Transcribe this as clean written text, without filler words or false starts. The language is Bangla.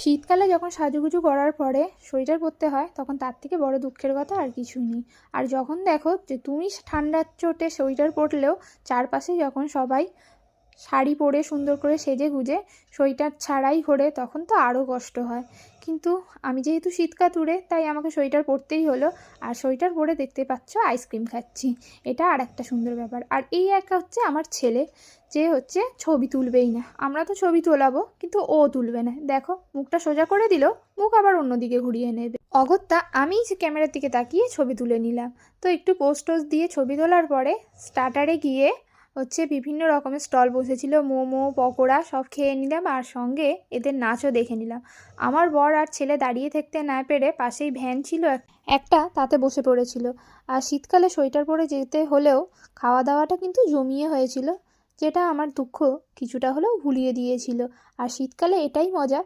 শীতকালে যখন সাজুগুজু করার পরে সোয়েটার পরতে হয় তখন তার থেকে বড় দুঃখের কথা আর কিছুই নেই। আর যখন দেখো যে তুমি ঠান্ডার চোটে সোয়েটার পরলেও চারপাশে যখন সবাই শাড়ি পরে সুন্দর করে সেজে গুজে সোয়েটার ছাড়াই ঘোরে, তখন তো আরও কষ্ট হয়। কিন্তু আমি যেহেতু শীতকাতুরে তাই আমাকে সোয়েটার পরতেই হলো। আর সোয়েটার পরে দেখতে পাচ্ছ আইসক্রিম খাচ্ছি, এটা আর একটা সুন্দর ব্যাপার। আর এই একটা হচ্ছে আমার ছেলে, যে হচ্ছে ছবি তুলবেই না। আমরা তো ছবি তোলাবো কিন্তু ও তুলবে না। দেখো মুখটা সোজা করে দিল, মুখ আবার অন্যদিকে ঘুরিয়ে নেবে। অগত্যা আমি যে ক্যামেরার দিকে তাকিয়ে ছবি তুলে নিলাম। তো একটু পোস্ট টোস্ট দিয়ে ছবি তোলার পরে স্টার্টারে গিয়ে হচ্ছে বিভিন্ন রকমের স্টল বসেছিল, মোমো পকোড়া সব খেয়ে নিলাম, আর সঙ্গে এদের নাচও দেখে নিলাম। আমার বর আর ছেলে দাঁড়িয়ে থাকতে না পেরে পাশেই ভ্যান ছিল একটা, তাতে বসে পড়েছিল। আর শীতকালে সোয়েটার পরে যেতে হলেও খাওয়া দাওয়াটা কিন্তু জমিয়ে হয়েছিল, যেটা আমার দুঃখ কিছুটা হলেও ভুলিয়ে দিয়েছিল। আর শীতকালে এটাই মজা